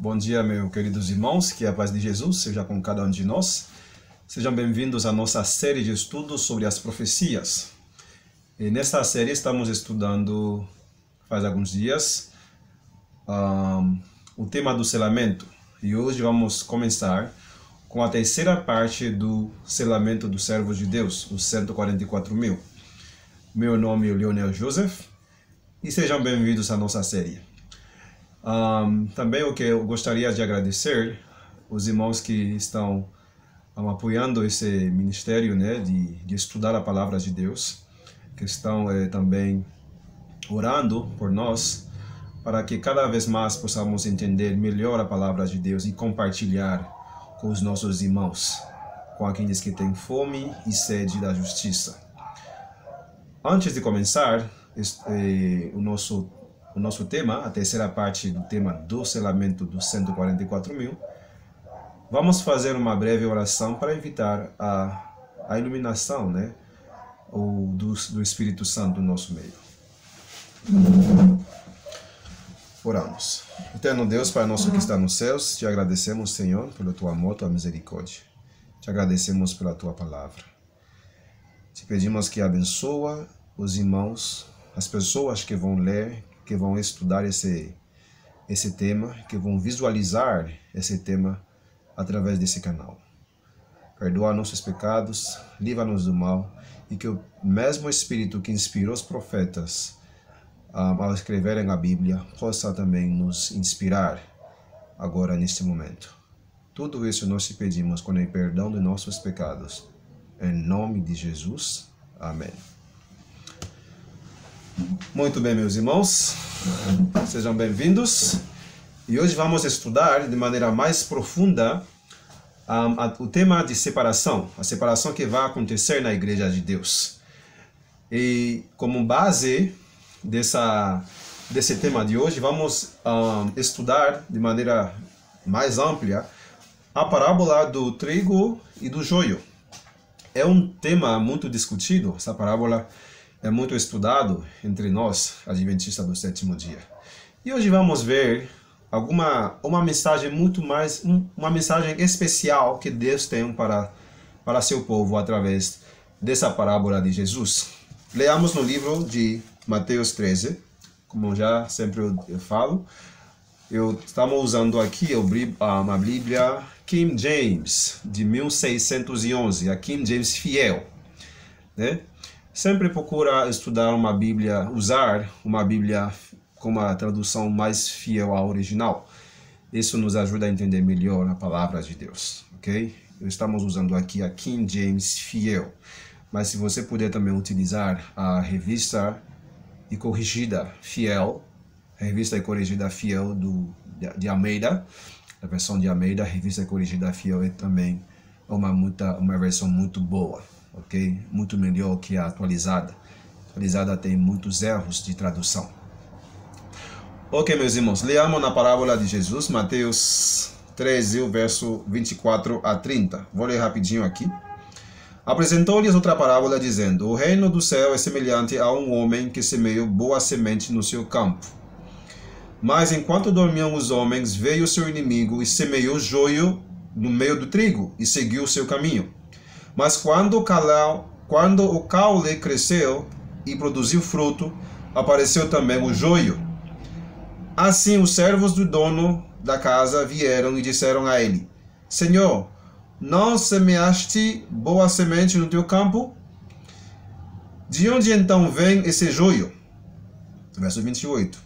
Bom dia, meus queridos irmãos, que a paz de Jesus seja com cada um de nós. Sejam bem-vindos à nossa série de estudos sobre as profecias. E nesta série estamos estudando, faz alguns dias, o tema do selamento. E hoje vamos começar com a terceira parte do selamento dos servos de Deus, os 144 mil. Meu nome é Leonel Joseph e sejam bem-vindos à nossa série. Também o que eu gostaria de agradecer os irmãos que estão apoiando esse ministério, né, de estudar a palavra de Deus, que estão também orando por nós, para que cada vez mais possamos entender melhor a palavra de Deus e compartilhar com os nossos irmãos, com aqueles que têm fome e sede da justiça. Antes de começar o nosso tema, a terceira parte do tema do selamento dos 144 mil, vamos fazer uma breve oração para evitar a iluminação, né, do Espírito Santo no nosso meio. Oramos. Eterno Deus, Pai nosso que está nos céus, te agradecemos, Senhor, pelo teu amor, tua misericórdia. Te agradecemos pela tua palavra. Te pedimos que abençoa os irmãos, as pessoas que vão ler, que vão estudar esse tema, que vão visualizar esse tema através desse canal. Perdoa nossos pecados, livra-nos do mal, e que o mesmo Espírito que inspirou os profetas ao escreverem a Bíblia possa também nos inspirar agora neste momento. Tudo isso nós te pedimos com o perdão de nossos pecados. Em nome de Jesus. Amém. Muito bem, meus irmãos, sejam bem-vindos. E hoje vamos estudar de maneira mais profunda o tema de separação, a separação que vai acontecer na Igreja de Deus. E como base desse tema de hoje, vamos estudar de maneira mais ampla a parábola do trigo e do joio. É um tema muito discutido, essa parábola é muito estudado entre nós, adventistas do sétimo dia. E hoje vamos ver uma mensagem uma mensagem especial que Deus tem para seu povo através dessa parábola de Jesus. Leamos no livro de Mateus 13, como já sempre eu falo. Estamos usando aqui uma Bíblia King James, de 1611, a King James fiel, né? Sempre procura estudar uma Bíblia, usar uma Bíblia com uma tradução mais fiel ao original. Isso nos ajuda a entender melhor a palavra de Deus, ok? Estamos usando aqui a King James fiel, mas se você puder também utilizar a revista e corrigida fiel, revista e corrigida fiel de Almeida, a versão de Almeida, revista e corrigida fiel é também uma versão muito boa, ok? Muito melhor que a atualizada. A atualizada tem muitos erros de tradução. Ok, meus irmãos, leamos na parábola de Jesus, Mateus 13, verso 24 a 30. Vou ler rapidinho aqui. Apresentou-lhes outra parábola, dizendo: O reino do céu é semelhante a um homem que semeou boa semente no seu campo. Mas enquanto dormiam os homens, veio seu inimigo e semeou joio no meio do trigo e seguiu o seu caminho. Mas quando o caule cresceu e produziu fruto, apareceu também o joio. Assim os servos do dono da casa vieram e disseram a ele: Senhor, não semeaste boa semente no teu campo? De onde então vem esse joio? Verso 28.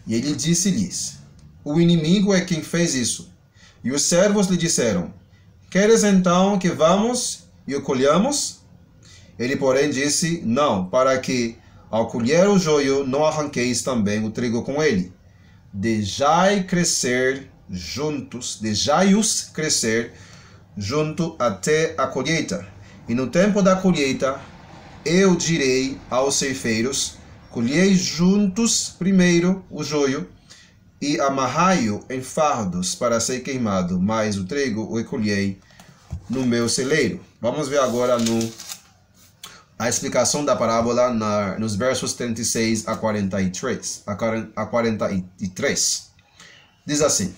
E ele disse-lhes: O inimigo é quem fez isso. E os servos lhe disseram: Queres então que vamos e o colhamos? Ele, porém, disse: Não, para que, ao colher o joio, não arranqueis também o trigo com ele. Deixai-os crescer junto até a colheita. E no tempo da colheita, eu direi aos ceifeiros: colhei juntos primeiro o joio e amarrai-o em fardos para ser queimado, mas o trigo o recolhei no meu celeiro. Vamos ver agora a explicação da parábola nos versos 36 a 43. Diz assim: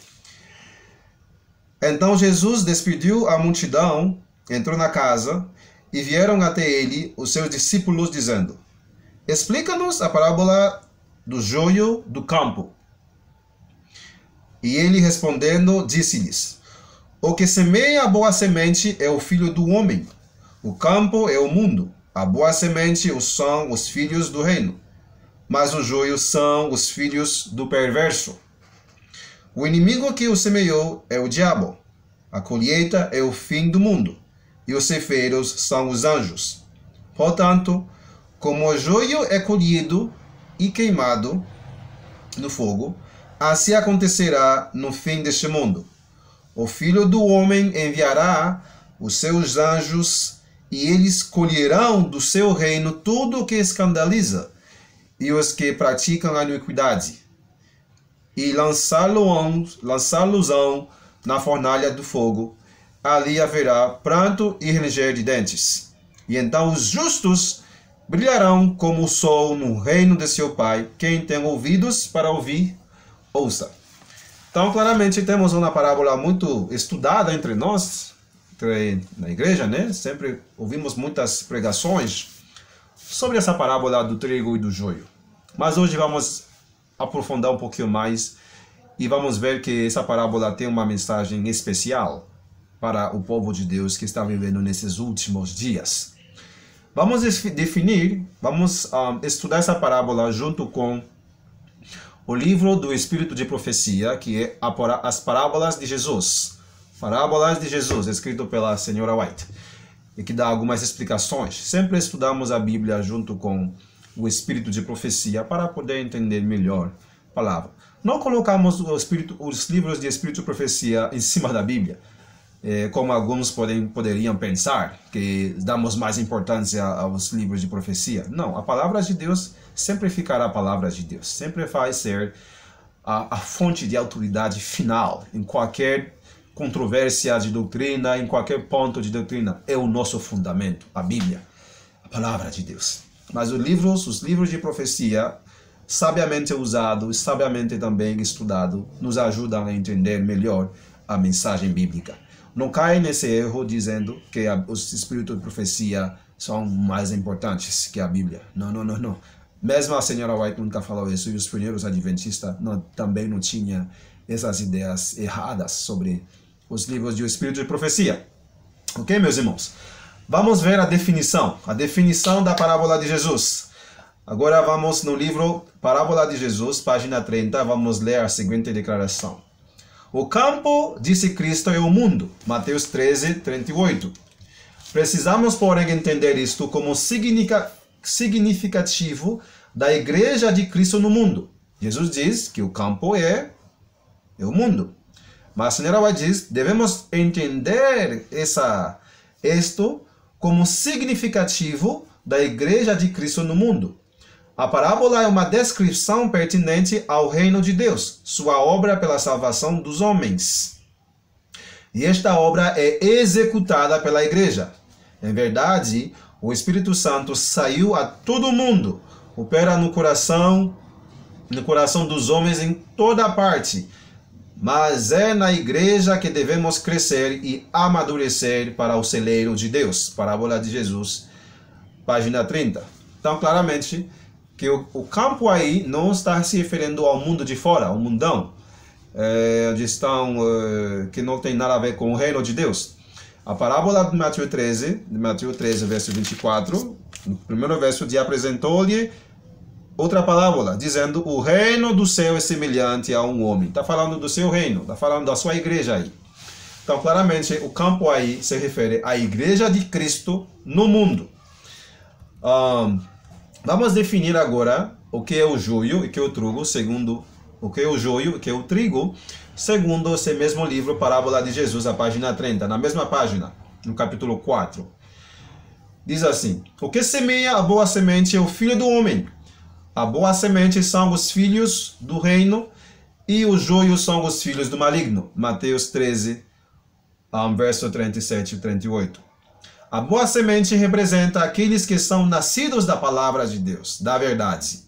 Então Jesus despediu a multidão, entrou na casa, e vieram até ele os seus discípulos, dizendo: explica-nos a parábola do joio do campo. E ele respondendo, disse-lhes: o que semeia a boa semente é o filho do homem. O campo é o mundo. A boa semente são os filhos do reino, mas o joio são os filhos do perverso. O inimigo que o semeou é o diabo. A colheita é o fim do mundo, e os ceifeiros são os anjos. Portanto, como o joio é colhido e queimado no fogo, assim acontecerá no fim deste mundo. O Filho do Homem enviará os seus anjos, e eles colherão do seu reino tudo o que escandaliza, e os que praticam a iniquidade, e lançá-los-ão na fornalha do fogo. Ali haverá pranto e ranger de dentes. E então os justos brilharão como o sol no reino de seu Pai. Quem tem ouvidos para ouvir, ouça. Então, claramente, temos uma parábola muito estudada entre nós, na igreja, né? Sempre ouvimos muitas pregações sobre essa parábola do trigo e do joio. Mas hoje vamos aprofundar um pouquinho mais e vamos ver que essa parábola tem uma mensagem especial para o povo de Deus que está vivendo nesses últimos dias. Vamos estudar essa parábola junto com o livro do Espírito de Profecia, que é as Parábolas de Jesus. Parábolas de Jesus, escrito pela senhora White, e que dá algumas explicações. Sempre estudamos a Bíblia junto com o Espírito de Profecia para poder entender melhor a palavra. Não colocamos os livros de Espírito de Profecia em cima da Bíblia, como alguns poderiam pensar, que damos mais importância aos livros de profecia. Não, a palavra de Deus sempre ficará a palavra de Deus. Sempre vai ser a fonte de autoridade final em qualquer controvérsia de doutrina, em qualquer ponto de doutrina. É o nosso fundamento, a Bíblia, a palavra de Deus. Mas os livros de profecia, sabiamente usados, sabiamente também estudados, nos ajudam a entender melhor a mensagem bíblica. Não cai nesse erro dizendo que os espíritos de profecia são mais importantes que a Bíblia. Não. Mesmo a senhora White nunca falou isso, e os primeiros adventistas também não tinham essas ideias erradas sobre os livros de Espírito de Profecia. Ok, meus irmãos? Vamos ver a definição da parábola de Jesus. Agora vamos no livro Parábola de Jesus, página 30, vamos ler a seguinte declaração. O campo, disse Cristo, é o mundo. Mateus 13, 38. Precisamos, porém, entender isto como significativo da igreja de Cristo no mundo. Jesus diz que o campo é o mundo. Mas a senhora White diz, devemos entender isto como significativo da igreja de Cristo no mundo. A parábola é uma descrição pertinente ao reino de Deus, sua obra pela salvação dos homens. E esta obra é executada pela igreja. Em verdade, o Espírito Santo saiu a todo mundo, opera no coração dos homens em toda parte. Mas é na igreja que devemos crescer e amadurecer para o celeiro de Deus. Parábola de Jesus, página 30. Então, claramente, que o campo aí não está se referindo ao mundo de fora, ao mundão, que não tem nada a ver com o reino de Deus. A parábola de Mateus 13, verso 24, no primeiro verso, de apresentou-lhe outra parábola, dizendo, o reino do céu é semelhante a um homem. Está falando do seu reino, está falando da sua igreja aí. Então, claramente, o campo aí se refere à igreja de Cristo no mundo. Vamos definir agora o que é o joio e o que é o trigo, segundo esse mesmo livro, Parábola de Jesus, a página 30, na mesma página, no capítulo 4. Diz assim, o que semeia a boa semente é o filho do homem. A boa semente são os filhos do reino e os joios são os filhos do maligno. Mateus 13, verso 37 e 38. A boa semente representa aqueles que são nascidos da palavra de Deus, da verdade.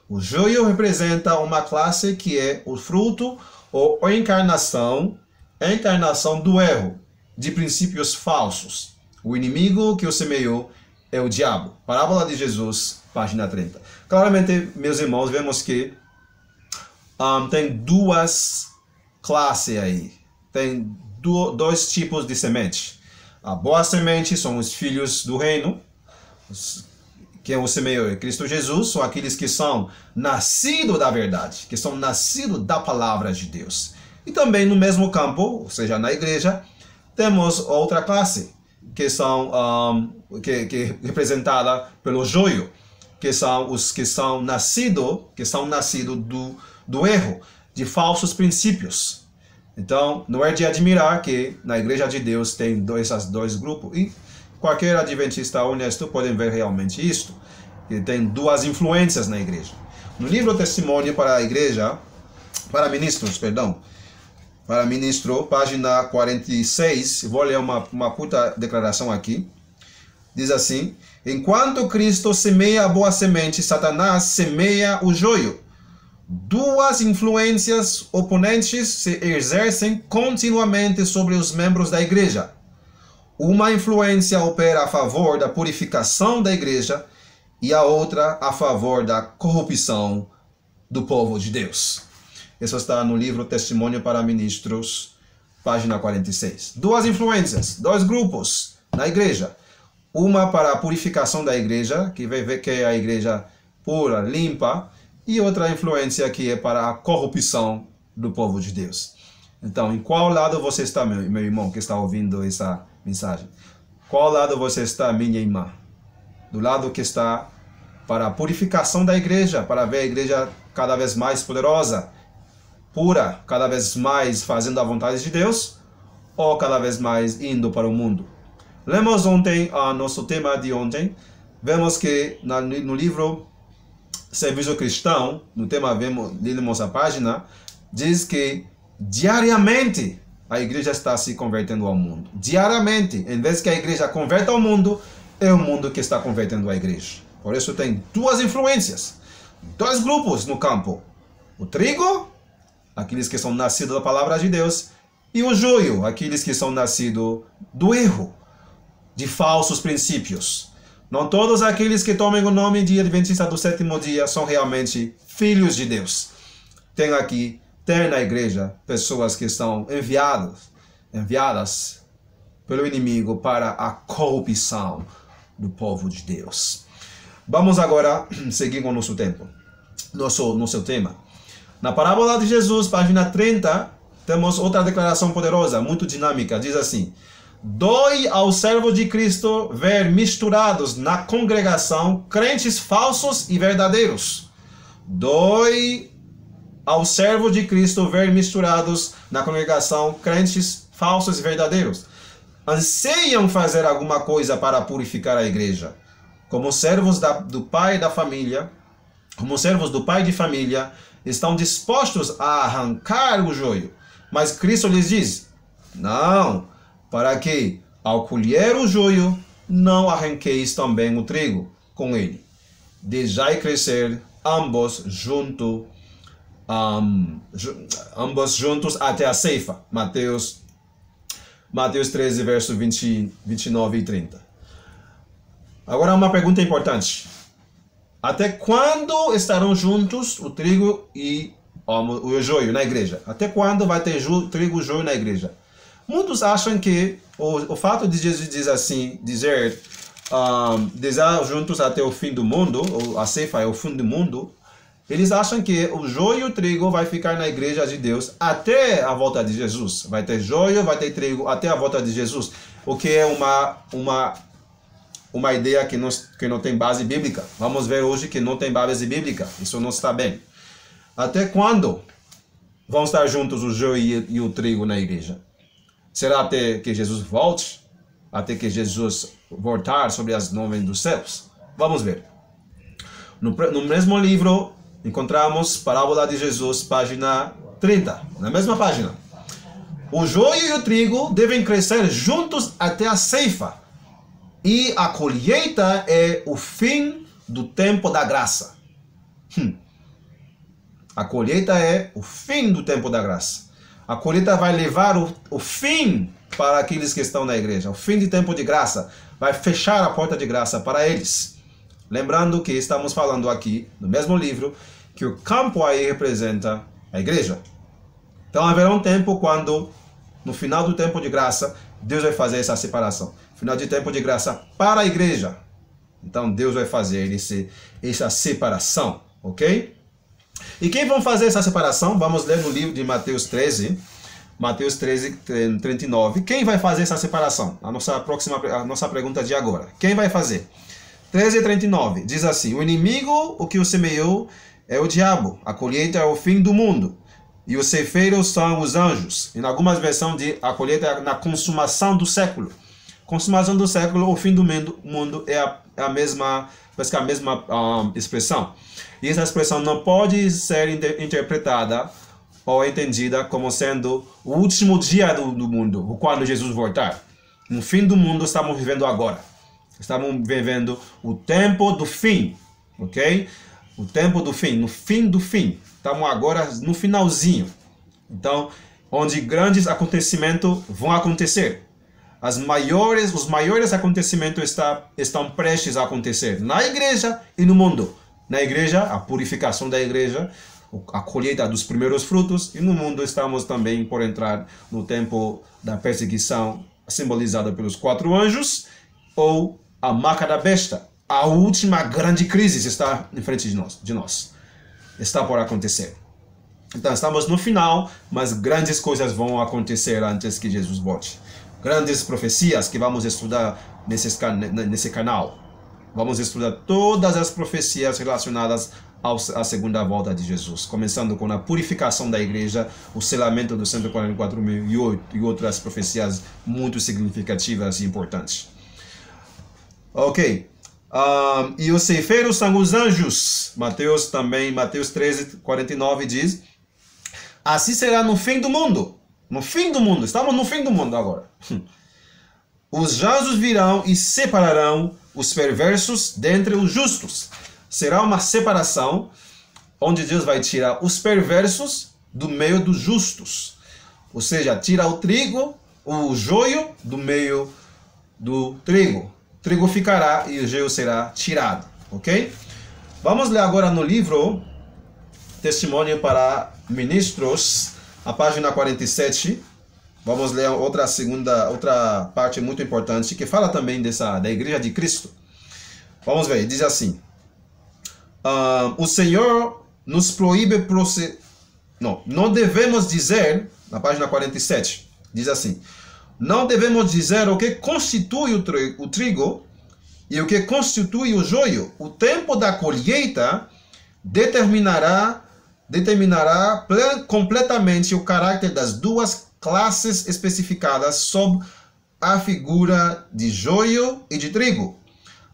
O joio representa uma classe que é o fruto ou a encarnação encarnação do erro, de princípios falsos. O inimigo que o semeou é o diabo. Parábola de Jesus, página 30. Claramente, meus irmãos, vemos que tem duas classes aí. Tem dois tipos de semente. A boa semente são os filhos do reino. Quem o semeou é Cristo Jesus. São aqueles que são nascidos da verdade, que são nascidos da palavra de Deus. E também no mesmo campo, ou seja, na igreja, temos outra classe, que são que representada pelo joio, que são os que são nascidos do erro, de falsos princípios. Então, não é de admirar que na igreja de Deus tem esses dois grupos. E qualquer adventista honesto pode ver realmente isto, que tem duas influências na igreja. No livro Testemunho para a Igreja, para ministros, para ministro, página 46, vou ler uma curta declaração aqui. Diz assim: enquanto Cristo semeia a boa semente, Satanás semeia o joio. Duas influências oponentes se exercem continuamente sobre os membros da igreja. Uma influência opera a favor da purificação da igreja e a outra a favor da corrupção do povo de Deus. Isso está no livro Testemunho para Ministros, página 46. Duas influências, dois grupos na igreja. Uma para a purificação da igreja, que vai ver que é a igreja pura, limpa, e outra influência que é para a corrupção do povo de Deus. Então, em qual lado você está, meu irmão, que está ouvindo essa mensagem? Qual lado você está, minha irmã? Do lado que está para a purificação da igreja, para ver a igreja cada vez mais poderosa, pura, cada vez mais fazendo a vontade de Deus, ou cada vez mais indo para o mundo? Lemos ontem, nosso tema de ontem, vemos que no livro Serviço Cristão, no tema lemos a página, diz que diariamente a igreja está se convertendo ao mundo. Diariamente, em vez que a igreja converta ao mundo, é o mundo que está convertendo a igreja. Por isso tem duas influências, dois grupos no campo. O trigo, aqueles que são nascidos da palavra de Deus, e o joio, aqueles que são nascidos do erro, de falsos princípios. Não todos aqueles que tomam o nome de Adventista do sétimo dia são realmente filhos de Deus. Tem na igreja pessoas que são enviadas pelo inimigo para a corrupção do povo de Deus. Vamos agora seguir com o nosso tempo, nosso tema. Na parábola de Jesus, página 30, temos outra declaração poderosa, muito dinâmica. Diz assim: dói ao servo de Cristo ver misturados na congregação crentes falsos e verdadeiros. Dói ao servo de Cristo ver misturados na congregação crentes falsos e verdadeiros. Anseiam fazer alguma coisa para purificar a igreja. Como servos do pai da família, como servos do pai de família, estão dispostos a arrancar o joio. Mas Cristo lhes diz: não, para que, ao colher o joio, não arranqueis também o trigo com ele. Deixai crescer ambos juntos até a ceifa. Mateus 13, verso 29 e 30. Agora uma pergunta importante. Até quando estarão juntos o trigo e o joio na igreja? Até quando vai ter trigo e joio na igreja? Muitos acham que o fato de Jesus dizer juntos até o fim do mundo, ou a ceifa é o fim do mundo, eles acham que o joio e o trigo vai ficar na igreja de Deus até a volta de Jesus. Vai ter joio, vai ter trigo até a volta de Jesus. O que é uma ideia que não tem base bíblica. Vamos ver hoje que não tem base bíblica. Isso não está bem. Até quando vão estar juntos o joio e o trigo na igreja? Será até que Jesus volte? Até que Jesus voltar sobre as nuvens dos céus? Vamos ver. No mesmo livro, encontramos Parábola de Jesus, página 30. Na mesma página. O joio e o trigo devem crescer juntos até a ceifa. E a colheita é o fim do tempo da graça. A colheita é o fim do tempo da graça. A colheita vai levar o fim para aqueles que estão na igreja. O fim de tempo de graça. Vai fechar a porta de graça para eles. Lembrando que estamos falando aqui, no mesmo livro, que o campo aí representa a igreja. Então haverá um tempo quando, no final do tempo de graça, Deus vai fazer essa separação. Final de tempo de graça para a igreja. Então Deus vai fazer essa separação, ok? E quem vão fazer essa separação? Vamos ler no livro de Mateus 13, 39. Quem vai fazer essa separação? A nossa pergunta de agora. Quem vai fazer? 13:39 diz assim: o inimigo, o que o semeou, é o diabo. A colheita é o fim do mundo. E os ceifeiros são os anjos. Em algumas versões diz a colheita é na consumação do século. Consumação do século, o fim do mundo é a mesma expressão. E essa expressão não pode ser interpretada ou entendida como sendo o último dia do mundo, quando Jesus voltar. No fim do mundo estamos vivendo agora. Estamos vivendo o tempo do fim, ok? O tempo do fim, no fim do fim. Estamos agora no finalzinho. Então, onde grandes acontecimentos vão acontecer. Os maiores acontecimentos estão prestes a acontecer na igreja e no mundo. Na igreja, a purificação da igreja, a colheita dos primeiros frutos, e no mundo estamos também por entrar no tempo da perseguição, simbolizada pelos 4 anjos, ou a marca da besta. A última grande crise está em frente de nós. Está por acontecer. Então estamos no final, mas grandes coisas vão acontecer antes que Jesus volte. Grandes profecias que vamos estudar nesse canal. Vamos estudar todas as profecias relacionadas à segunda volta de Jesus. Começando com a purificação da igreja, o selamento dos 144 mil e outras profecias muito significativas e importantes. Ok. E os ceifeiros são os anjos. Mateus 13:49 diz: assim será no fim do mundo. No fim do mundo, estamos no fim do mundo agora. Os anjos virão e separarão os perversos dentre os justos. Será uma separação onde Deus vai tirar os perversos do meio dos justos. Ou seja, tira o trigo, o joio do meio do trigo. O trigo ficará e o joio será tirado. Ok? Vamos ler agora no livro Testemunho para Ministros, a página 47, vamos ler outra parte muito importante que fala também da Igreja de Cristo. Vamos ver, diz assim: o Senhor nos proíbe não devemos dizer, na página 47, diz assim: não devemos dizer o que constitui o trigo e o que constitui o joio. O tempo da colheita determinará completamente o caráter das duas classes especificadas sob a figura de joio e de trigo.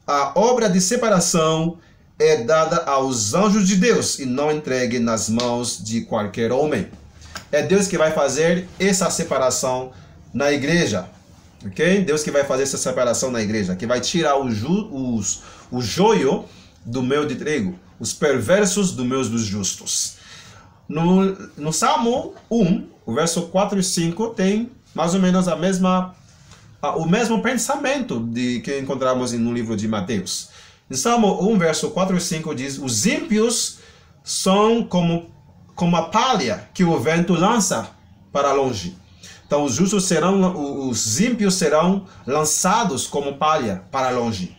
A obra de separação é dada aos anjos de Deus e não entregue nas mãos de qualquer homem. É Deus que vai fazer essa separação na igreja. Ok? Deus que vai fazer essa separação na igreja, que vai tirar o joio do meio de trigo, os perversos do meio dos justos. No Salmo 1, o verso 4 e 5, tem mais ou menos o mesmo pensamento que encontramos no livro de Mateus. No Salmo 1, verso 4 e 5 diz: os ímpios são como a palha que o vento lança para longe. Então os ímpios serão lançados como palha para longe.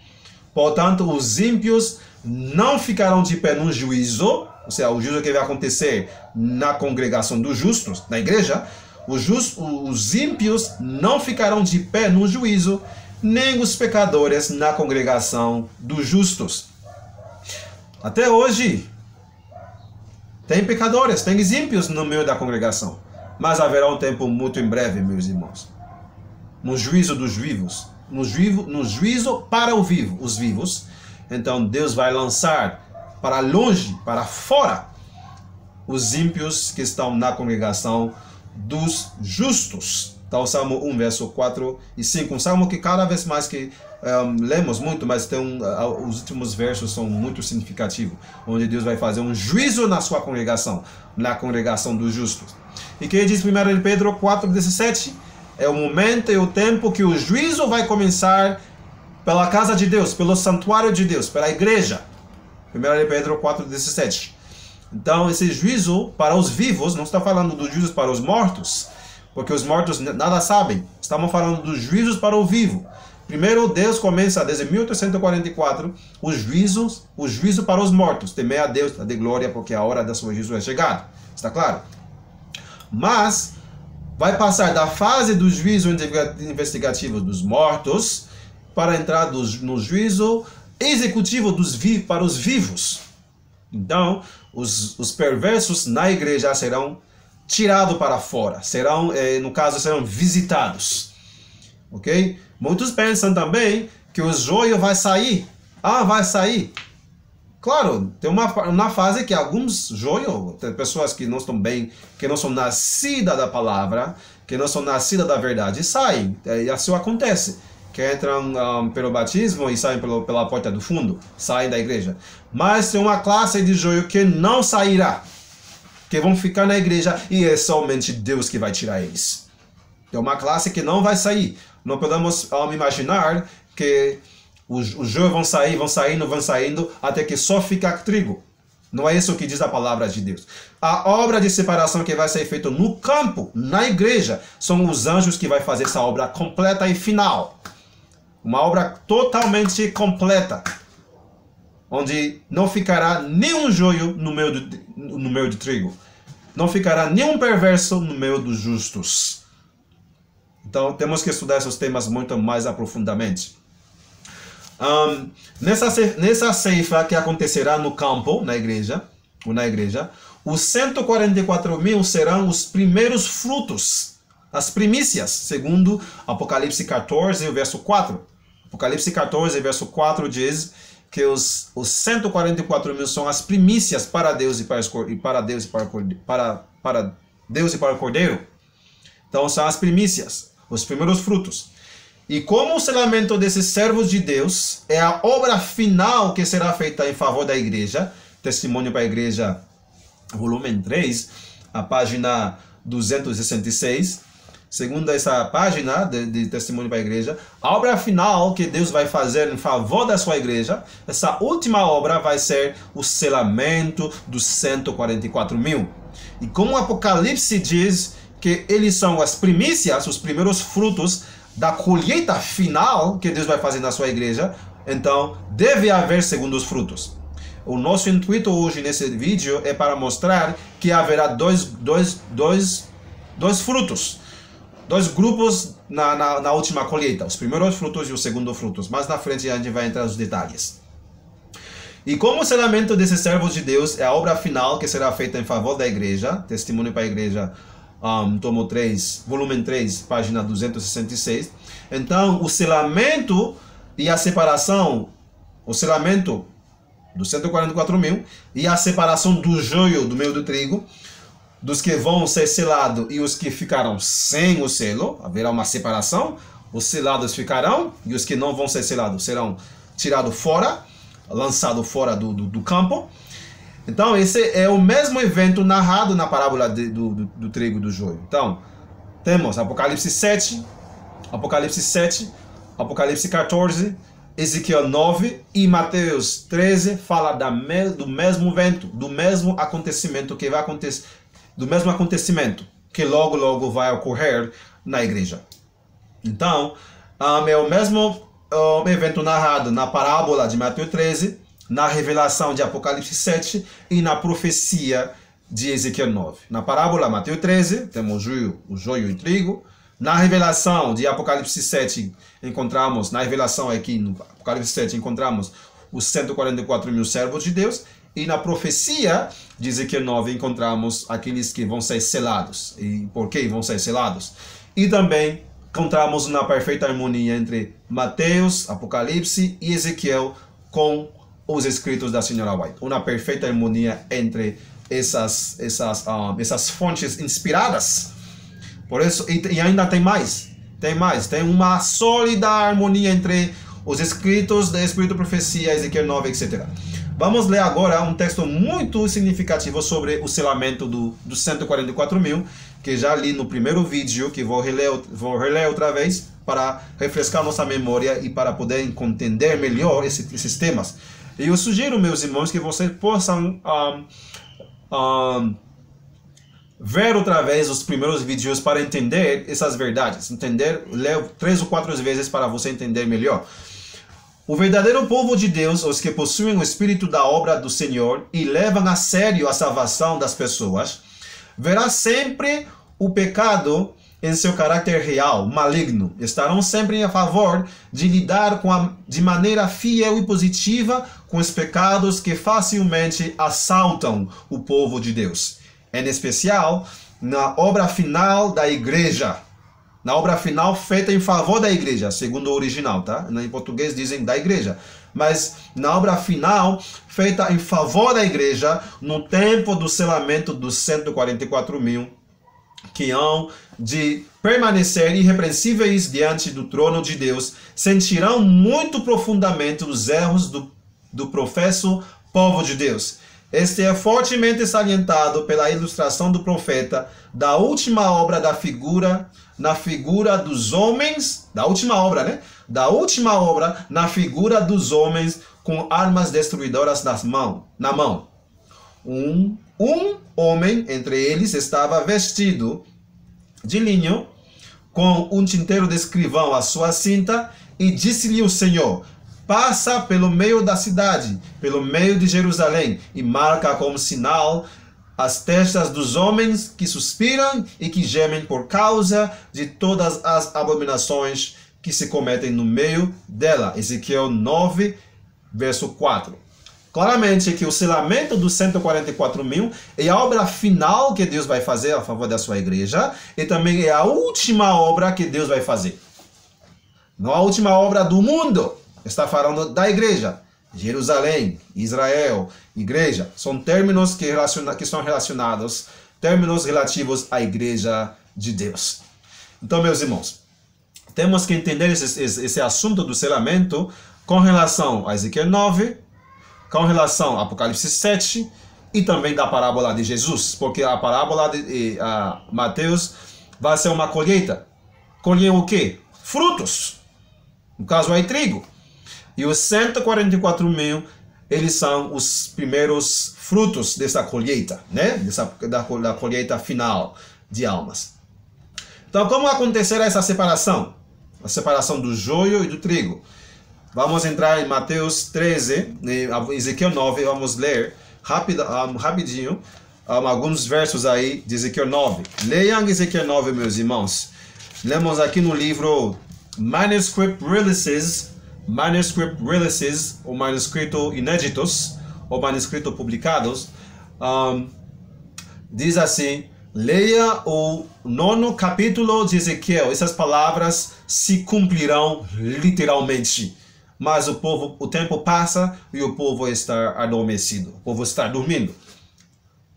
Portanto, os ímpios não ficarão de pé no juízo, ou seja, o juízo que vai acontecer na congregação dos justos, na igreja. Os ímpios não ficarão de pé no juízo, nem os pecadores na congregação dos justos. Até hoje, tem pecadores, tem ímpios no meio da congregação. Mas haverá um tempo muito em breve, meus irmãos, no juízo dos vivos, no juízo para os vivos. Então Deus vai lançar para longe, para fora, os ímpios que estão na congregação dos justos. Então, o Salmo 1, verso 4 e 5. Um salmo que cada vez mais que lemos muito, mas os últimos versos são muito significativos, onde Deus vai fazer um juízo na sua congregação, na congregação dos justos. E que diz 1 Pedro 4,17? É o momento e o tempo que o juízo vai começar pela casa de Deus, pelo santuário de Deus, pela igreja. 1 Pedro 4,17. Então, esse juízo para os vivos, não está falando dos juízos para os mortos, porque os mortos nada sabem. Estamos falando dos juízos para o vivo. Primeiro, Deus começa desde 1844 o juízo para os mortos. Temer a Deus, de glória, porque a hora da sua juízo é chegada. Está claro? Mas vai passar da fase do juízo investigativo dos mortos para entrar no juízo executivo para os vivos. Então, os perversos na igreja serão tirados para fora. Serão, no caso, serão visitados. Ok? Muitos pensam também que o joio vai sair. Ah, vai sair. Claro, tem uma fase que alguns joios, tem pessoas que não estão bem, que não são nascidas da palavra, que não são nascidas da verdade, saem. E assim acontece. Que entram pelo batismo e saem pela porta do fundo, saem da igreja. Mas tem uma classe de joio que não sairá, que vão ficar na igreja e é somente Deus que vai tirar eles. Tem uma classe que não vai sair. Não podemos imaginar que os joios vão saindo, até que só fica trigo. Não é isso que diz a palavra de Deus. A obra de separação que vai ser feita no campo, na igreja, são os anjos que vai fazer essa obra completa e final. Uma obra totalmente completa, onde não ficará nenhum joio no meio do trigo. Não ficará nenhum perverso no meio dos justos. Então, temos que estudar esses temas muito mais aprofundadamente. Nessa ceifa que acontecerá no campo, na igreja, os 144.000 serão os primeiros frutos, as primícias, segundo Apocalipse 14, verso 4. Apocalipse 14, verso 4 diz que os 144.000 são as primícias para Deus e para Deus e para o Cordeiro. Então são as primícias, os primeiros frutos. E como o selamento desses servos de Deus é a obra final que será feita em favor da igreja, Testemunho para a Igreja, volume 3, a página 266, segundo essa página de Testemunho para a Igreja, a obra final que Deus vai fazer em favor da sua igreja, essa última obra vai ser o selamento dos 144.000. E como o Apocalipse diz que eles são as primícias, os primeiros frutos da colheita final que Deus vai fazer na sua igreja, então deve haver segundos frutos. O nosso intuito hoje nesse vídeo é para mostrar que haverá dois frutos, dois grupos na última colheita, os primeiros frutos e os segundos frutos. Mais na frente a gente vai entrar nos detalhes. E como o selamento desses servos de Deus é a obra final que será feita em favor da igreja, Testemunho para a Igreja, tomo 3, volume 3, página 266. Então, o selamento e a separação, o selamento dos 144.000 e a separação do joio do meio do trigo, dos que vão ser selados e os que ficarão sem o selo, haverá uma separação. Os selados ficarão e os que não vão ser selados serão tirados fora, lançados fora do campo. Então, esse é o mesmo evento narrado na parábola do trigo e do joio. Então, temos Apocalipse 7, Apocalipse 14, Ezequiel 9 e Mateus 13 fala do mesmo evento, do mesmo acontecimento que vai acontecer, do mesmo acontecimento que logo vai ocorrer na igreja. Então, é o mesmo evento narrado na parábola de Mateus 13, na revelação de Apocalipse 7 e na profecia de Ezequiel 9. Na parábola Mateus 13, temos o joio e o trigo. Na revelação de Apocalipse 7, encontramos, na revelação aqui no Apocalipse 7, encontramos os 144.000 servos de Deus. E na profecia de Ezequiel 9, encontramos aqueles que vão ser selados. E por que vão ser selados? E também encontramos uma perfeita harmonia entre Mateus, Apocalipse e Ezequiel com os escritos da Senhora White. Uma perfeita harmonia entre essas fontes inspiradas. Por isso, e ainda tem mais. Tem uma sólida harmonia entre os escritos da Espírito Profecia, Ezequiel 9, etc. Vamos ler agora um texto muito significativo sobre o selamento dos 144.000, que já li no primeiro vídeo, que vou reler outra vez para refrescar nossa memória e para poder entender melhor esses temas. E eu sugiro, meus irmãos, que vocês possam ver outra vez os primeiros vídeos para entender essas verdades. Ler 3 ou 4 vezes para você entender melhor. O verdadeiro povo de Deus, os que possuem o espírito da obra do Senhor e levam a sério a salvação das pessoas, verá sempre o pecado em seu caráter real, maligno. Estarão sempre a favor de lidar de maneira fiel e positiva com os pecados que facilmente assaltam o povo de Deus. Em especial, na obra final da igreja. Na obra final feita em favor da igreja, segundo o original, tá? Em português dizem da igreja. Mas na obra final feita em favor da igreja, no tempo do selamento dos 144.000, que hão de permanecer irrepreensíveis diante do trono de Deus, sentirão muito profundamente os erros do professo povo de Deus. Este é fortemente salientado pela ilustração do profeta da última obra na figura dos homens, da última obra, né? Da última obra na figura dos homens com armas destruidoras na mão. Um homem entre eles estava vestido de linho, com um tinteiro de escrivão à sua cinta, e disse-lhe o Senhor: passa pelo meio da cidade, pelo meio de Jerusalém, e marca como sinal as testas dos homens que suspiram e que gemem por causa de todas as abominações que se cometem no meio dela. Ezequiel 9, verso 4. Claramente que o selamento dos 144.000 é a obra final que Deus vai fazer a favor da sua igreja, e também é a última obra que Deus vai fazer. Não a última obra do mundo. Está falando da igreja. Jerusalém, Israel, igreja. São términos que são relacionados, términos relativos à igreja de Deus. Então, meus irmãos, temos que entender esse assunto do selamento com relação a Ezequiel 9, com relação a Apocalipse 7 e também da parábola de Jesus. Porque a parábola de Mateus vai ser uma colheita. Colher o quê? Frutos. No caso é trigo. E os 144.000, eles são os primeiros frutos dessa colheita, né? Da colheita final de almas. Então, como acontecerá essa separação? A separação do joio e do trigo. Vamos entrar em Mateus 13, Ezequiel 9, vamos ler rapidinho alguns versos aí de Ezequiel 9. Leiam Ezequiel 9, meus irmãos. Lemos aqui no livro Manuscript Releases, ou manuscrito inéditos, ou manuscrito publicados. Diz assim: leia o 9º capítulo de Ezequiel. Essas palavras se cumprirão literalmente. Mas o tempo passa e o povo está adormecido. O povo está dormindo.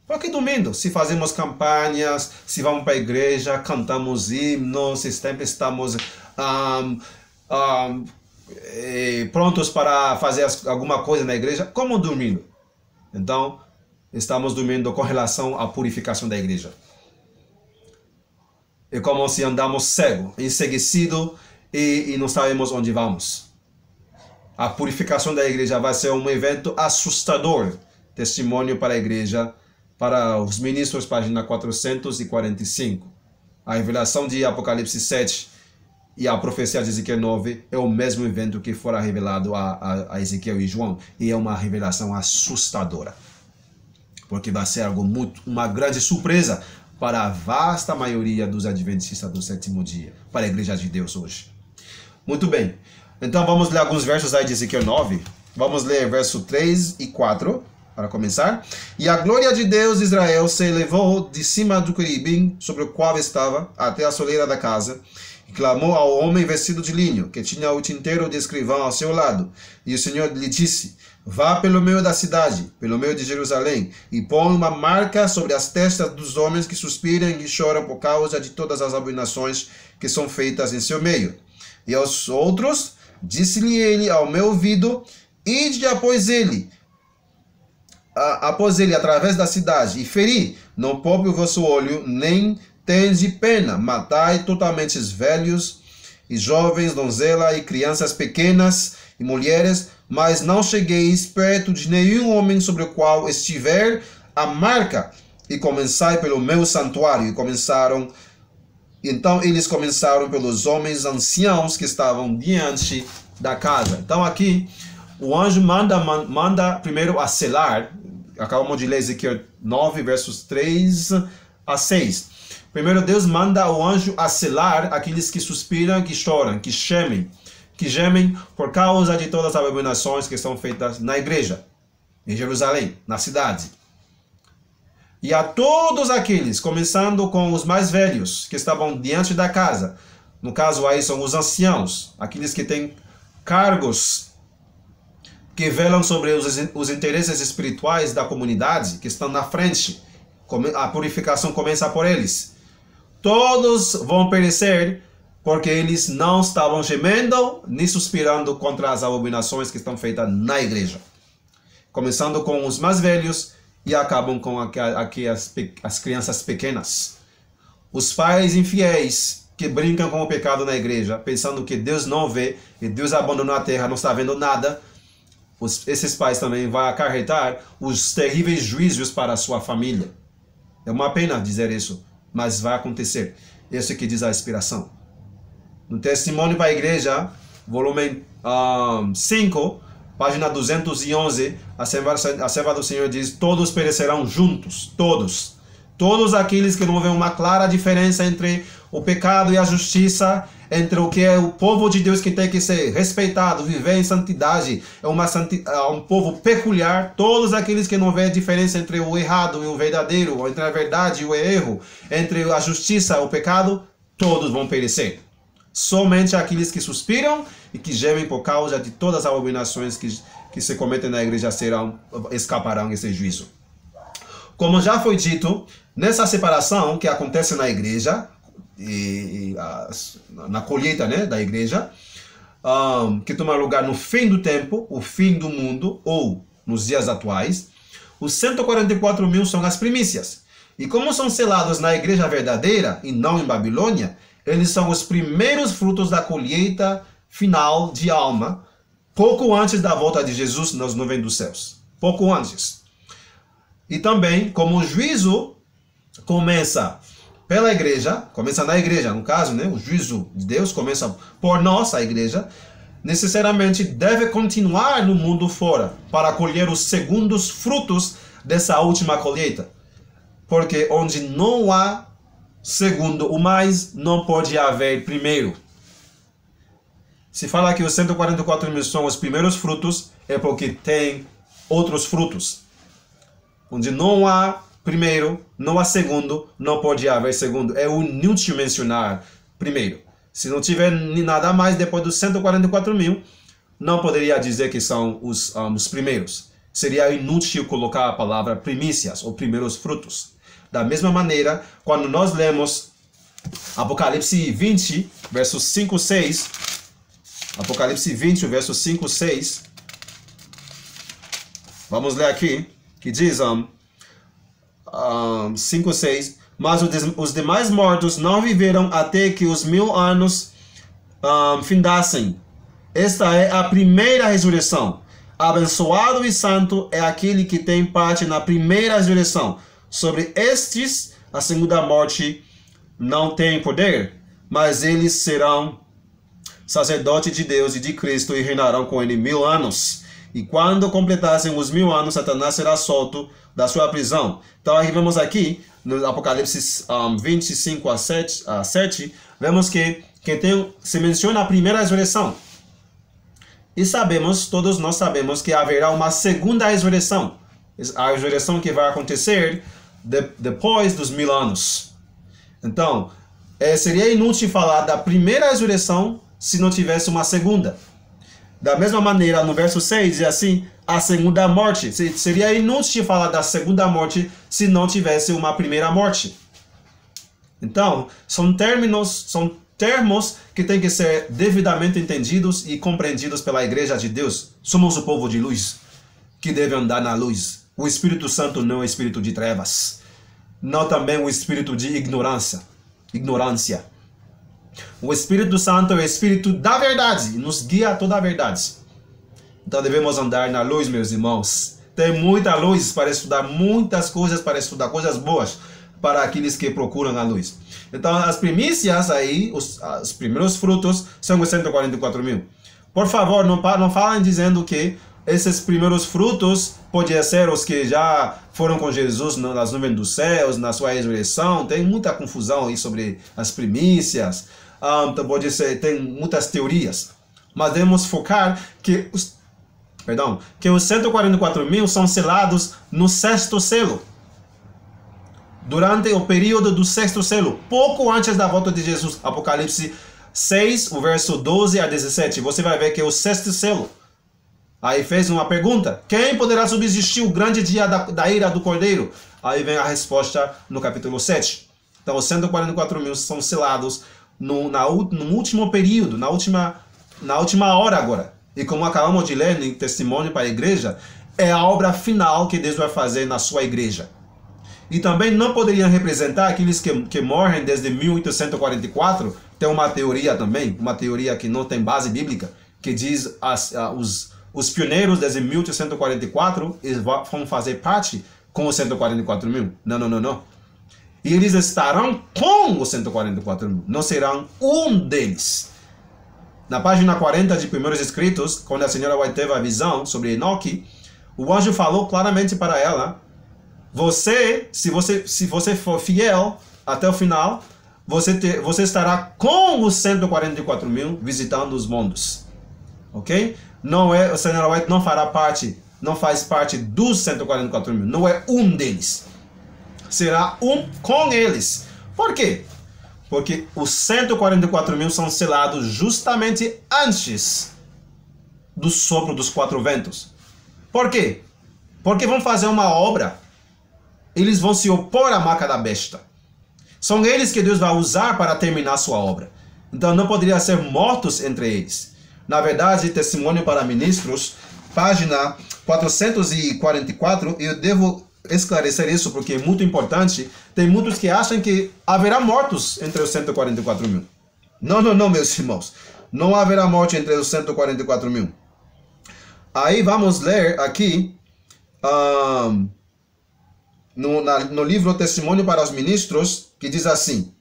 Por que dormindo? Se fazemos campanhas, se vamos para a igreja, cantamos himnos, sempre estamos prontos para fazer alguma coisa na igreja, como dormindo? Então, estamos dormindo com relação à purificação da igreja. É como se andamos cego, enceguecido e não sabemos onde vamos. A purificação da igreja vai ser um evento assustador. Testemunho para a igreja, para os ministros, página 445. A revelação de Apocalipse 7 e a profecia de Ezequiel 9 é o mesmo evento que fora revelado a Ezequiel e João. E é uma revelação assustadora. Porque vai ser uma grande surpresa para a vasta maioria dos adventistas do sétimo dia, para a igreja de Deus hoje. Muito bem. Então vamos ler alguns versos aí de Ezequiel 9. Vamos ler verso 3 e 4, para começar. E a glória de Deus de Israel se elevou de cima do querubim sobre o qual estava, até a soleira da casa, e clamou ao homem vestido de linho, que tinha o tinteiro de escrivão ao seu lado. E o Senhor lhe disse: vá pelo meio da cidade, pelo meio de Jerusalém, e põe uma marca sobre as testas dos homens que suspiram e choram por causa de todas as abominações que são feitas em seu meio. E aos outros, disse-lhe ele ao meu ouvido: ide após ele através da cidade, e feri, não poupe o vosso olho, nem tende pena, matai totalmente os velhos e jovens, donzelas e crianças pequenas e mulheres, mas não chegueis perto de nenhum homem sobre o qual estiver a marca, e começai pelo meu santuário. Então eles começaram pelos homens anciãos que estavam diante da casa. Então aqui o anjo manda primeiro a selar. Acabamos de ler Ezequiel 9, versos 3 a 6. Primeiro Deus manda o anjo a selar aqueles que suspiram, que choram, que gemem por causa de todas as abominações que são feitas na igreja, em Jerusalém, na cidade. E a todos aqueles, começando com os mais velhos, que estavam diante da casa, no caso aí são os anciãos, aqueles que têm cargos, que velam sobre os interesses espirituais da comunidade, que estão na frente. A purificação começa por eles. Todos vão perecer, porque eles não estavam gemendo, nem suspirando contra as abominações que estão feitas na igreja. Começando com os mais velhos, e acabam com aqui as crianças pequenas. Os pais infiéis que brincam com o pecado na igreja, pensando que Deus não vê, e Deus abandonou a terra, não está vendo nada, esses pais também vão acarretar os terríveis juízos para a sua família. É uma pena dizer isso, mas vai acontecer. Isso que diz a inspiração. No Testemunho para a Igreja, volume 5, página 211, a serva do Senhor diz: todos perecerão juntos, todos. Todos aqueles que não veem uma clara diferença entre o pecado e a justiça, entre o que é o povo de Deus que tem que ser respeitado, viver em santidade, é um povo peculiar. Todos aqueles que não veem a diferença entre o errado e o verdadeiro, entre a verdade e o erro, entre a justiça e o pecado, todos vão perecer. Somente aqueles que suspiram e que gemem por causa de todas as abominações que se cometem na igreja escaparão desse juízo. Como já foi dito, nessa separação que acontece na igreja, na colheita, né, da igreja, que toma lugar no fim do tempo, o fim do mundo, ou nos dias atuais, os 144.000 são as primícias. E como são selados na igreja verdadeira e não em Babilônia, eles são os primeiros frutos da colheita final de alma, pouco antes da volta de Jesus nas nuvens dos céus. Pouco antes. E também, como o juízo começa pela igreja, começa na igreja, no caso, né? O juízo de Deus começa por nós, a igreja, necessariamente deve continuar no mundo fora, para colher os segundos frutos dessa última colheita. Porque onde não há segundo o mais, não pode haver primeiro. Se fala que os 144.000 são os primeiros frutos, é porque tem outros frutos. Onde não há primeiro, não há segundo, não pode haver segundo. É inútil mencionar primeiro. Se não tiver nada mais depois dos 144.000, não poderia dizer que são os primeiros. Seria inútil colocar a palavra primícias ou primeiros frutos. Da mesma maneira, quando nós lemos Apocalipse 20, versos 5 e 6, Apocalipse 20, versos 5 e 6, vamos ler aqui, que diz 5 e 6, mas os demais mortos não viveram até que os 1000 anos findassem. Esta é a primeira ressurreição. Abençoado e santo é aquele que tem parte na primeira ressurreição. Sobre estes, a segunda morte não tem poder, mas eles serão sacerdotes de Deus e de Cristo e reinarão com ele 1000 anos. E quando completassem os 1000 anos, Satanás será solto da sua prisão. Então, aí vemos aqui, no Apocalipse 25 a 7, vemos que se menciona a primeira ressurreição. E sabemos, todos nós sabemos, que haverá uma segunda ressurreição. A ressurreição que vai acontecer depois dos 1000 anos. Então, seria inútil falar da primeira ressurreição se não tivesse uma segunda. Da mesma maneira, no verso 6, diz assim, a segunda morte. Seria inútil falar da segunda morte se não tivesse uma primeira morte. Então, são termos que têm que ser devidamente entendidos e compreendidos pela Igreja de Deus. Somos o povo de luz, que deve andar na luz. O Espírito Santo não é o espírito de trevas, não também o espírito de ignorância. ignorância. O Espírito Santo é o Espírito da verdade e nos guia a toda a verdade. Então devemos andar na luz, meus irmãos. Tem muita luz para estudar, muitas coisas para estudar, coisas boas para aqueles que procuram a luz. Então as primícias aí, os primeiros frutos são os 144 mil. Por favor, não falem dizendo que esses primeiros frutos podiam ser os que já foram com Jesus nas nuvens dos céus, na sua ressurreição. Tem muita confusão aí sobre as primícias. Então pode ser, tem muitas teorias. Mas devemos focar que os 144 mil são selados no sexto selo. Durante o período do sexto selo, pouco antes da volta de Jesus. Apocalipse 6, o verso 12 a 17. Você vai ver que é o sexto selo. Aí fez uma pergunta: quem poderá subsistir o grande dia da ira do Cordeiro? Aí vem a resposta no capítulo 7. Então os 144 mil são selados no último período, na última hora agora. E como acabamos de ler em Testemunho para a Igreja, é a obra final que Deus vai fazer na sua igreja. E também não poderiam representar aqueles que morrem desde 1844. Tem uma teoria também, uma teoria que não tem base bíblica, que diz os pioneiros desde 1844 eles vão fazer parte com os 144 mil. Não. E eles estarão com os 144 mil, não serão um deles. Na página 40 de Primeiros Escritos, quando a senhora White teve a visão sobre Enoque, o anjo falou claramente para ela: se você for fiel até o final, você estará com os 144 mil visitando os mundos. Ok? Não é, a senhora White não faz parte dos 144 mil, não é um deles. Será um com eles. Por quê? Porque os 144 mil são selados justamente antes do sopro dos quatro ventos. Por quê? Porque vão fazer uma obra. Eles vão se opor à marca da besta. São eles que Deus vai usar para terminar sua obra. Então não poderia ser mortos entre eles. Na verdade, Testemunho para Ministros, página 444, eu devo esclarecer isso porque é muito importante. Tem muitos que acham que haverá mortos entre os 144 mil. Não, meus irmãos. Não haverá morte entre os 144 mil. Aí vamos ler aqui no livro Testemunho para os Ministros, que diz assim: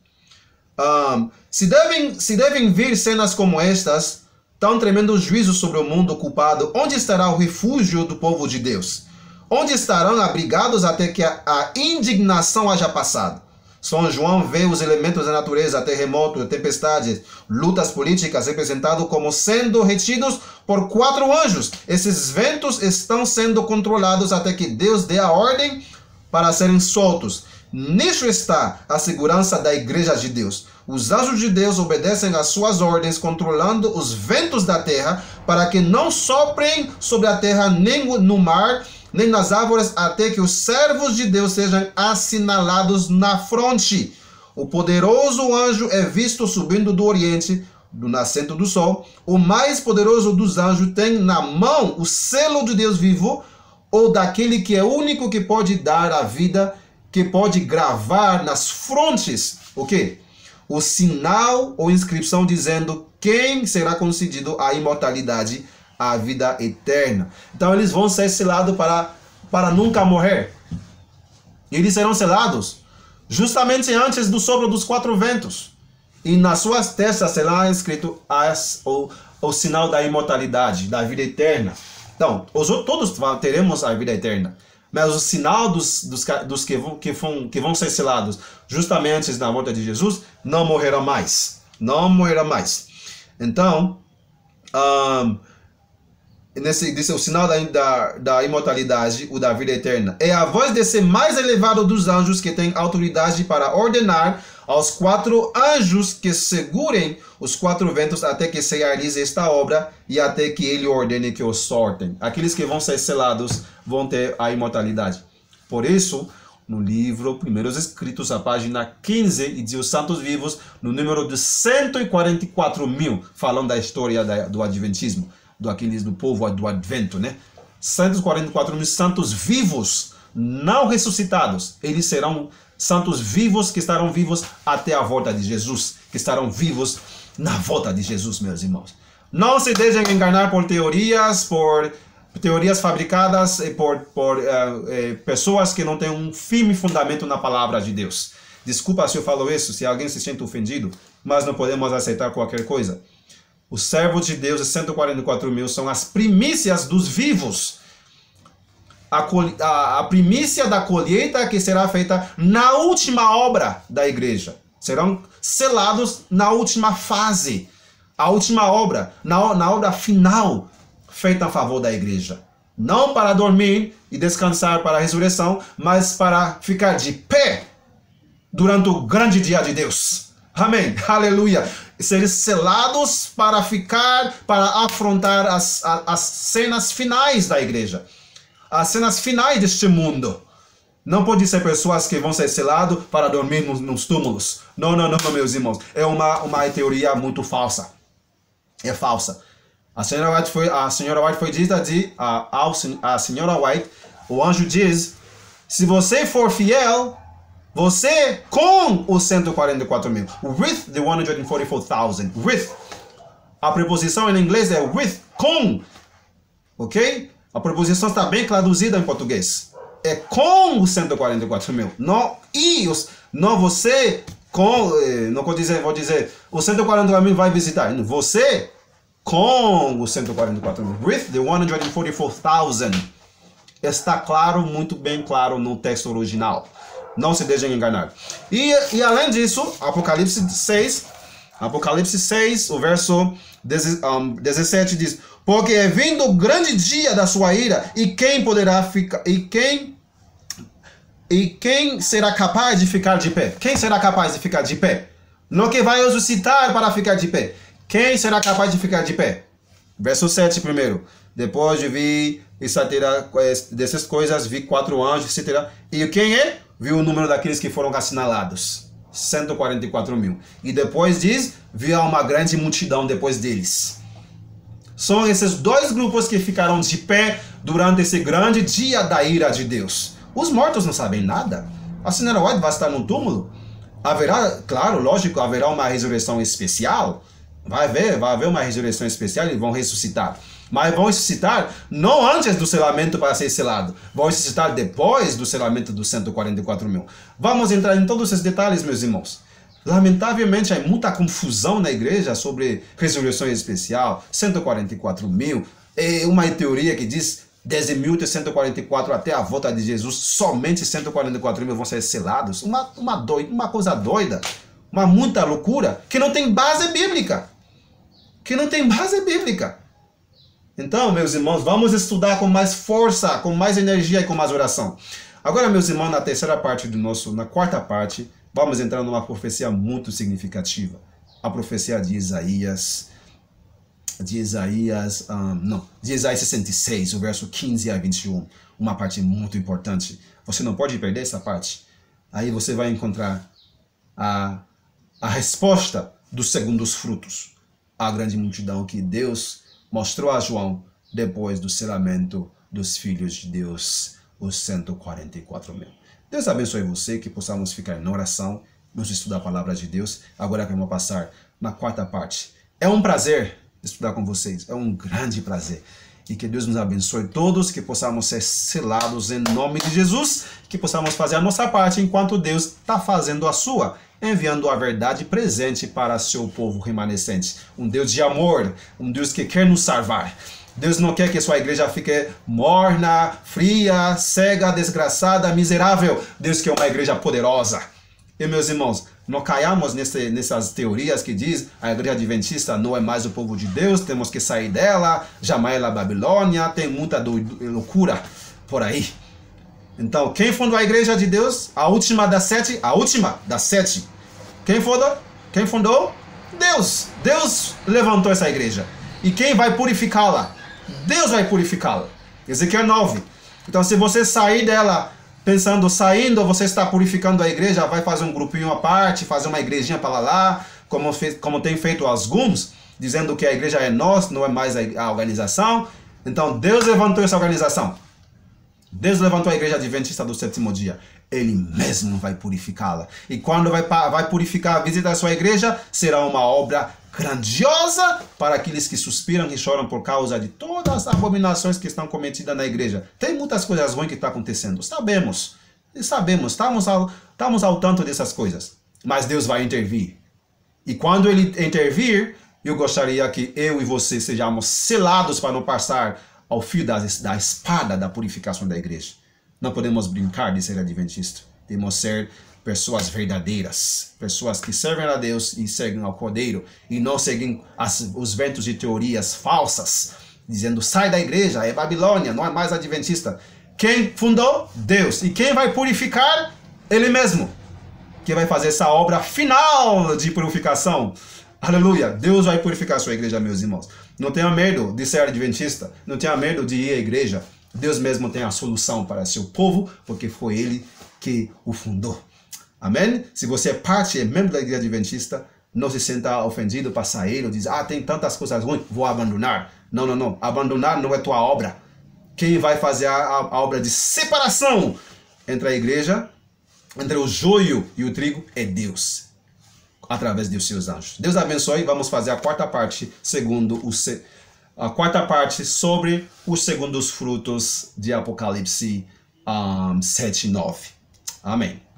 se devem vir cenas como estas, tão tremendo juízo sobre o mundo culpado, onde estará o refúgio do povo de Deus? Onde estarão abrigados até que a indignação haja passado? São João vê os elementos da natureza, terremotos, tempestades, lutas políticas, representados como sendo retidos por 4 anjos. Esses ventos estão sendo controlados até que Deus dê a ordem para serem soltos. Nisso está a segurança da igreja de Deus. Os anjos de Deus obedecem às suas ordens, controlando os ventos da terra, para que não soprem sobre a terra, nem no mar, nem nas árvores, até que os servos de Deus sejam assinalados na fronte. O poderoso anjo é visto subindo do oriente, do nascente do sol. O mais poderoso dos anjos tem na mão o selo de Deus vivo, ou daquele que é o único que pode dar a vida, que pode gravar nas frontes o quê? O sinal ou inscrição dizendo quem será concedido a imortalidade, a vida eterna. Então eles vão ser selados para nunca morrer. Eles serão selados justamente antes do sopro dos 4 ventos. E nas suas testas será escrito o sinal da imortalidade, da vida eterna. Então, todos teremos a vida eterna. Mas o sinal dos que vão ser selados justamente antes da volta de Jesus não morrerão mais. Não morrerão mais. Então, o sinal da imortalidade, o da vida eterna, é a voz desse mais elevado dos anjos que tem autoridade para ordenar aos 4 anjos que segurem os 4 ventos até que se realize esta obra e até que ele ordene que os sortem. Aqueles que vão ser selados vão ter a imortalidade. Por isso, no livro Primeiros Escritos, a página 15, e de os santos vivos, no número de 144 mil, falando da história do Adventismo, do povo do Advento, né? 144 mil santos vivos, não ressuscitados, eles serão Santos vivos que estarão vivos até a volta de Jesus, que estarão vivos na volta de Jesus, meus irmãos. Não se deixem enganar por teorias fabricadas por pessoas que não têm um firme fundamento na palavra de Deus. Desculpa se eu falo isso, se alguém se sente ofendido, mas não podemos aceitar qualquer coisa. Os servos de Deus, os 144 mil, são as primícias dos vivos. A primícia da colheita que será feita na última obra da igreja. Serão selados na última fase. A última obra, na obra final, feita a favor da igreja. Não para dormir e descansar para a ressurreição, mas para ficar de pé durante o grande dia de Deus. Amém. Aleluia. Ser selados para ficar, para afrontar as cenas finais da igreja. As cenas finais deste mundo. Não pode ser pessoas que vão ser selados para dormir nos túmulos. Não, meus irmãos. É uma teoria muito falsa. É falsa. A senhora White foi dita a senhora White, o anjo diz, se você for fiel, você com os 144 mil. With the 144,000. With. A preposição em inglês é with, com. Ok? A preposição está bem traduzida em português. É com os 144 mil. Não você com. Não vou dizer. Os 144 mil vai visitar. Você com os 144 mil. With the 144,000. Está claro, muito bem claro no texto original. Não se deixem enganar. E além disso, Apocalipse 6, o verso 17 diz: porque é vindo o grande dia da sua ira, e quem poderá ficar, e quem será capaz de ficar de pé? Quem será capaz de ficar de pé? Não que vai ressuscitar para ficar de pé. Quem será capaz de ficar de pé? Verso 7 primeiro. Depois de vir dessas coisas, vi 4 anjos, etc. E quem é? Viu o número daqueles que foram assinalados. 144 mil. E depois diz, viu uma grande multidão depois deles. São esses dois grupos que ficarão de pé durante esse grande dia da ira de Deus. Os mortos não sabem nada. A senhora White vai estar no túmulo. Haverá, claro, lógico, haverá uma ressurreição especial. Vai haver uma ressurreição especial e vão ressuscitar. Mas vão ressuscitar não antes do selamento para ser selado. Vão ressuscitar depois do selamento dos 144 mil. Vamos entrar em todos esses detalhes, meus irmãos. Lamentavelmente, há muita confusão na igreja sobre ressurreição especial, 144 mil. É uma teoria que diz 10.144 até a volta de Jesus, somente 144 mil vão ser selados. Uma coisa doida, muita loucura, que não tem base bíblica. Então, meus irmãos, vamos estudar com mais força, com mais energia e com mais oração. Agora, meus irmãos, na quarta parte, vamos entrar numa profecia muito significativa. A profecia de Isaías 66, o verso 15 a 21. Uma parte muito importante. Você não pode perder essa parte. Aí você vai encontrar a resposta dos segundos frutos. A grande multidão que Deus mostrou a João depois do selamento dos filhos de Deus, os 144 mil. Deus abençoe você, que possamos ficar em oração, vamos estudar a palavra de Deus. Agora que vamos passar na quarta parte. É um prazer estudar com vocês, é um grande prazer. E que Deus nos abençoe todos, que possamos ser selados em nome de Jesus, que possamos fazer a nossa parte enquanto Deus está fazendo a sua, enviando a verdade presente para seu povo remanescente. Um Deus de amor, um Deus que quer nos salvar. Deus não quer que sua igreja fique morna, fria, cega, desgraçada, miserável. Deus quer uma igreja poderosa. E meus irmãos, não caiamos nessas teorias que diz a igreja adventista não é mais o povo de Deus, temos que sair dela, jamais a Babilônia, tem muita loucura por aí. Então, quem fundou a igreja de Deus? A última das sete. Quem fundou? Deus. Deus levantou essa igreja. E quem vai purificá-la? Deus vai purificá-la. Ezequiel 9. Então, se você sair dela saindo, você está purificando a igreja, vai fazer um grupinho à parte, fazer uma igrejinha para lá, como tem feito alguns, dizendo que a igreja é nós, não é mais a organização. Então, Deus levantou essa organização. Deus levantou a igreja adventista do sétimo dia. Ele mesmo vai purificá-la. E quando vai purificar a visita à sua igreja, será uma obra grandiosa para aqueles que suspiram e choram por causa de todas as abominações que estão cometidas na igreja. Tem muitas coisas ruins que estão acontecendo. Sabemos, estamos ao tanto dessas coisas. Mas Deus vai intervir. E quando Ele intervir, eu gostaria que eu e você sejamos selados para não passar ao fio da espada da purificação da igreja. Não podemos brincar de ser adventista. Temos que ser pessoas verdadeiras. Pessoas que servem a Deus e seguem ao Cordeiro. E não seguem os ventos de teorias falsas. Dizendo, sai da igreja, é Babilônia, não é mais adventista. Quem fundou? Deus. E quem vai purificar? Ele mesmo. Que vai fazer essa obra final de purificação. Aleluia. Deus vai purificar a sua igreja, meus irmãos. Não tenha medo de ser adventista. Não tenha medo de ir à igreja. Deus mesmo tem a solução para seu povo, porque foi Ele que o fundou. Amém? Se você é membro da igreja adventista, não se sinta ofendido para sair ou dizer, tem tantas coisas ruins, vou abandonar. Não, não, não. Abandonar não é tua obra. Quem vai fazer a obra de separação entre a igreja, entre o joio e o trigo, é Deus. Através dos seus anjos. Deus abençoe. Vamos fazer a quarta parte, sobre os segundos frutos de Apocalipse 7 e 9. Amém.